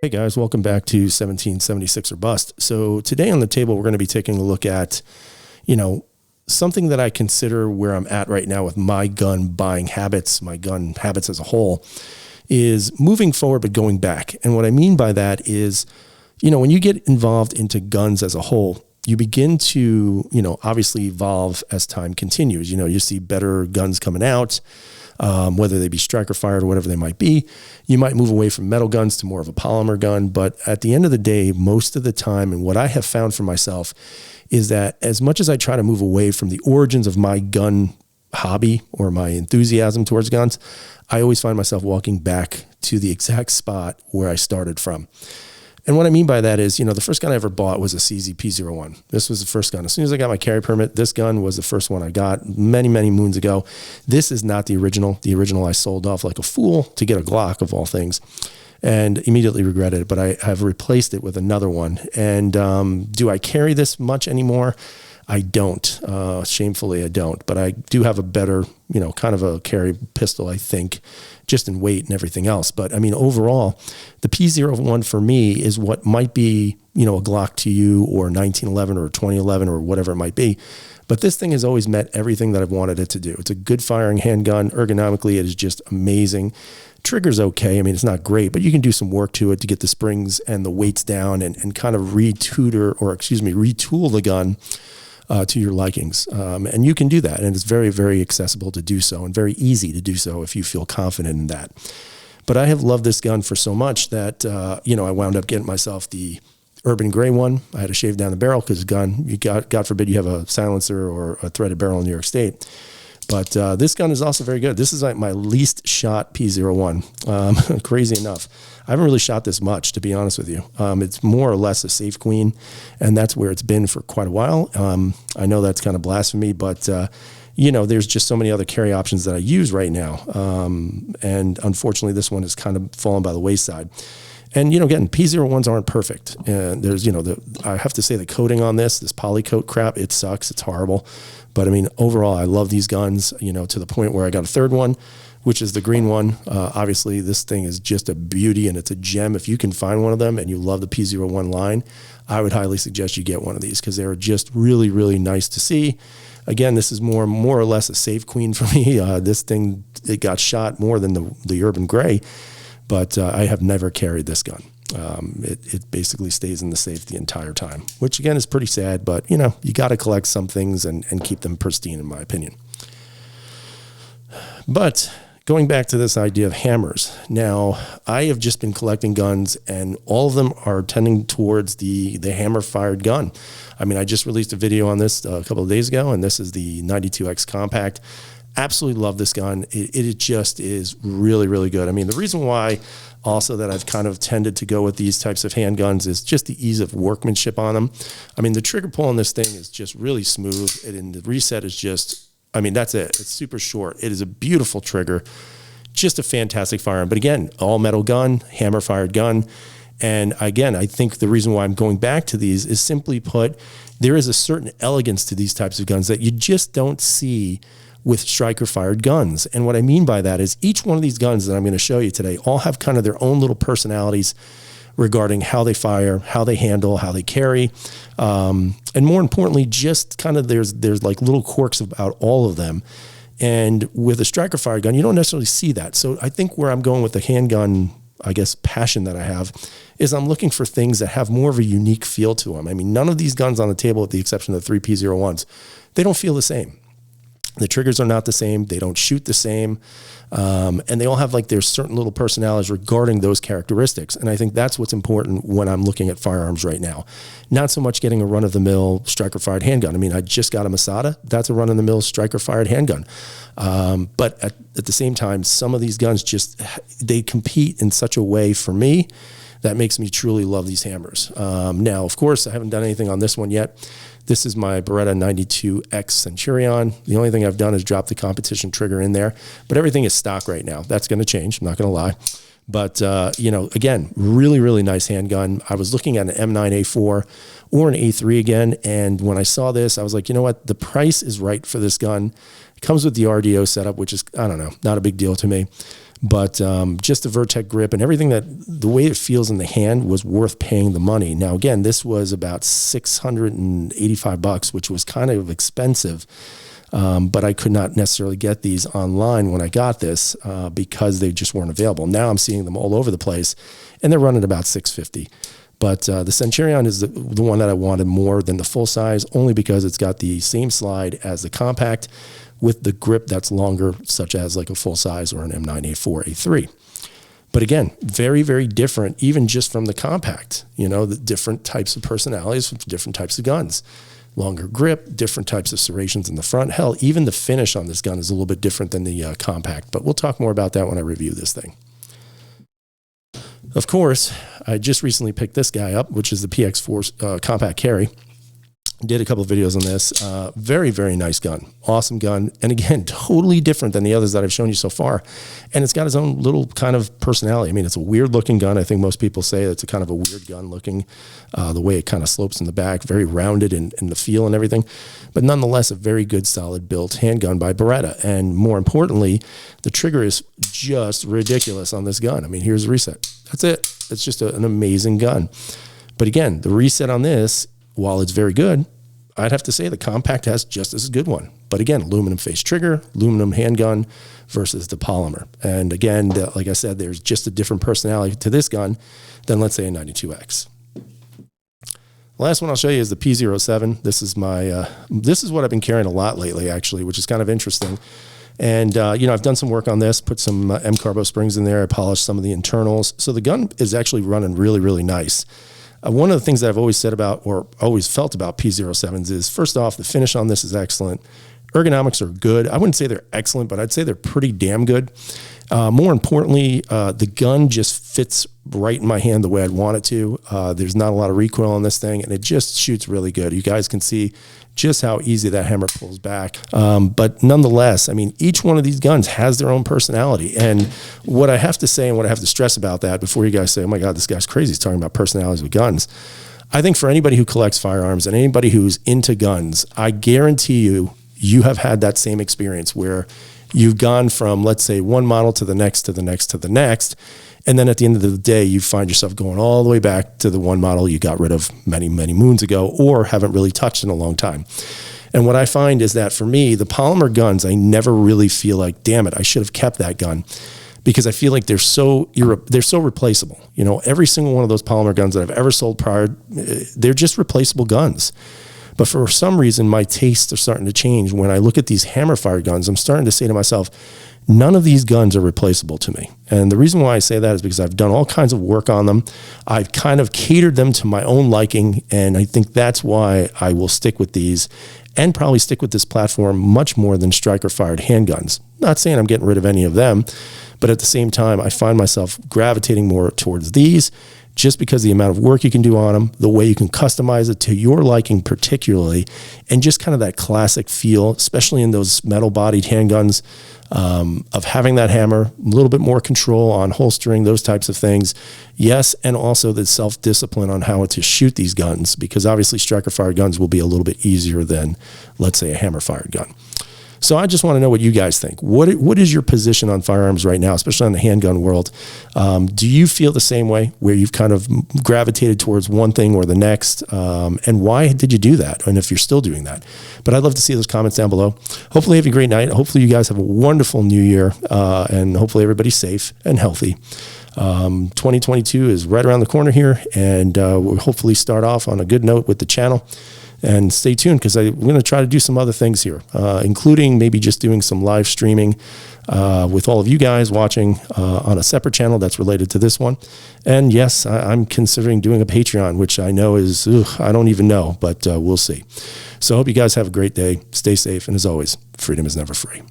Hey guys, welcome back to 1776 or Bust. So today on the table, we're going to be taking a look at, something that I consider where I'm at right now with my gun buying habits, my gun habits as a whole, is moving forward but going back. And what I mean by that is, when you get involved into guns as a whole, you begin to, obviously evolve as time continues. You see better guns coming out, whether they be striker fired or whatever they might be. You might move away from metal guns to more of a polymer gun. But at the end of the day, most of the time, and what I have found for myself is that as much as I try to move away from the origins of my gun hobby or my enthusiasm towards guns, I always find myself walking back to the exact spot where I started from. And what I mean by that is, the first gun I ever bought was a CZ P01. This was the first gun. As soon as I got my carry permit, this gun was the first one I got many, many moons ago. This is not the original. The original I sold off like a fool to get a Glock of all things and immediately regretted it. But I have replaced it with another one. And do I carry this much anymore? I don't. Shamefully, I don't. But I do have a better, kind of a carry pistol, I think, just in weight and everything else. But I mean, overall, the P01 for me is what might be, a Glock to you or 1911 or 2011 or whatever it might be. But this thing has always met everything that I've wanted it to do. It's a good firing handgun. Ergonomically, it is just amazing. Trigger's okay. I mean, it's not great, but you can do some work to it to get the springs and the weights down and kind of retool the gun to your likings. And you can do that. And it's very, very accessible to do so and very easy to do so if you feel confident in that. But I have loved this gun for so much that, I wound up getting myself the Urban Gray one. I had to shave down the barrel because God forbid you have a silencer or a threaded barrel in New York State. But this gun is also very good. This is like my least shot P01. Crazy enough. I haven't really shot this much, to be honest with you. It's more or less a safe queen, and that's where it's been for quite a while. I know that's kind of blasphemy, but, there's just so many other carry options that I use right now. And unfortunately, this one has kind of fallen by the wayside. And, again, P01s aren't perfect. And there's, I have to say the coating on this polycoat crap, it sucks. It's horrible. But I mean, overall, I love these guns, to the point where I got a third one, which is the green one. Obviously, this thing is just a beauty and it's a gem. If you can find one of them and you love the P01 line, I would highly suggest you get one of these because they're just really, really nice to see. Again, this is more or less a safe queen for me. This thing, it got shot more than the Urban Gray, but I have never carried this gun. It basically stays in the safe the entire time, which again is pretty sad, but you got to collect some things and keep them pristine, in my opinion. But going back to this idea of hammers, now I have just been collecting guns and all of them are tending towards the hammer fired gun. I mean, I just released a video on this a couple of days ago, and this is the 92X Compact. Absolutely love this gun. It just is really, really good. I mean, the reason why also that I've kind of tended to go with these types of handguns is just the ease of workmanship on them. I mean, the trigger pull on this thing is just really smooth, and the reset is just, I mean, that's it. It's super short. It is a beautiful trigger, just a fantastic firearm. But again, all metal gun, hammer fired gun. And again, I think the reason why I'm going back to these is simply put, there is a certain elegance to these types of guns that you just don't see with striker fired guns. And what I mean by that is each one of these guns that I'm going to show you today all have kind of their own little personalities regarding how they fire, how they handle, how they carry. And more importantly, just kind of there's like little quirks about all of them. And with a striker fired gun, you don't necessarily see that. So I think where I'm going with the handgun, I guess, passion that I have is I'm looking for things that have more of a unique feel to them. I mean, none of these guns on the table, with the exception of the 3 P01s, they don't feel the same. The triggers are not the same. They don't shoot the same. And they all have like their certain little personalities regarding those characteristics. And I think that's what's important when I'm looking at firearms right now. Not so much getting a run-of-the-mill striker-fired handgun. I mean, I just got a Masada. That's a run-of-the-mill striker-fired handgun. But at the same time, some of these guns they compete in such a way for me that makes me truly love these hammers. Now, of course, I haven't done anything on this one yet. This is my Beretta 92X Centurion. The only thing I've done is drop the competition trigger in there, but everything is stock right now. That's going to change. I'm not going to lie. But, you know, again, really, really nice handgun. I was looking at an M9A4 or an A3 again. And when I saw this, I was like, you know what? The price is right for this gun. It comes with the RDO setup, which is, I don't know, not a big deal to me. But just the Vertec grip and everything, that the way it feels in the hand was worth paying the money. Now, again, this was about $685, which was kind of expensive. But I could not necessarily get these online when I got this because they just weren't available. Now I'm seeing them all over the place, and they're running about $650. But the Centurion is the one that I wanted more than the full size, only because it's got the same slide as the compact with the grip that's longer, such as like a full size or an M9A4, A3. But again, very, very different, even just from the compact, you know, the different types of personalities from different types of guns. Longer grip, different types of serrations in the front. Hell, even the finish on this gun is a little bit different than the compact, but we'll talk more about that when I review this thing. Of course, I just recently picked this guy up, which is the PX4 compact carry. Did a couple of videos on this. Very, very nice gun. Awesome gun. And again, totally different than the others that I've shown you so far. And it's got its own little kind of personality. I mean, it's a weird looking gun. I think most people say it's a kind of a weird gun looking, the way it kind of slopes in the back, very rounded in the feel and everything. But nonetheless, a very good, solid built handgun by Beretta. And more importantly, the trigger is just ridiculous on this gun. I mean, here's the reset. That's it. It's just an amazing gun. But again, the reset on this, while it's very good, I'd have to say the compact has just as good one. But again, aluminum face trigger, aluminum handgun versus the polymer. And again, like I said, there's just a different personality to this gun than, let's say, a 92X. The last one I'll show you is the P07. This is my, this is what I've been carrying a lot lately, actually, which is kind of interesting. And, you know, I've done some work on this, put some M-Carbo springs in there. I polished some of the internals. So the gun is actually running really, really nice. One of the things that I've always said about, or always felt about P07s is, first off, the finish on this is excellent. Ergonomics are good. I wouldn't say they're excellent, but I'd say they're pretty damn good. More importantly, the gun just fits right in my hand the way I'd want it to. There's not a lot of recoil on this thing, and it just shoots really good. You guys can see just how easy that hammer pulls back. But nonetheless, I mean, each one of these guns has their own personality. And what I have to say and what I have to stress about that before you guys say, oh my God, this guy's crazy, he's talking about personalities with guns. I think for anybody who collects firearms and anybody who's into guns, I guarantee you have had that same experience where you've gone from, let's say, one model to the next, to the next, to the next. And then at the end of the day, you find yourself going all the way back to the one model you got rid of many, many moons ago or haven't really touched in a long time. And what I find is that for me, the polymer guns, I never really feel like, damn it, I should have kept that gun, because I feel like they're so replaceable. You know, every single one of those polymer guns that I've ever sold prior, they're just replaceable guns. But for some reason, my tastes are starting to change. When I look at these hammer-fired guns, I'm starting to say to myself, none of these guns are replaceable to me. And the reason why I say that is because I've done all kinds of work on them. I've kind of catered them to my own liking, and I think that's why I will stick with these and probably stick with this platform much more than striker-fired handguns. Not saying I'm getting rid of any of them, but at the same time, I find myself gravitating more towards these, just because the amount of work you can do on them, the way you can customize it to your liking particularly, and just kind of that classic feel, especially in those metal-bodied handguns, of having that hammer, a little bit more control on holstering, those types of things. Yes, and also the self-discipline on how to shoot these guns, because obviously striker-fired guns will be a little bit easier than, let's say, a hammer-fired gun. So I just want to know what you guys think. What is your position on firearms right now, especially in the handgun world? Do you feel the same way, where you've kind of gravitated towards one thing or the next? And why did you do that? And if you're still doing that? But I'd love to see those comments down below. Hopefully you have a great night. Hopefully you guys have a wonderful new year, and hopefully everybody's safe and healthy. 2022 is right around the corner here, and we'll hopefully start off on a good note with the channel. And stay tuned, because I'm going to try to do some other things here, including maybe just doing some live streaming with all of you guys watching on a separate channel that's related to this one. And yes, I'm considering doing a Patreon, which I know is, I don't even know, but we'll see. So I hope you guys have a great day. Stay safe. And as always, freedom is never free.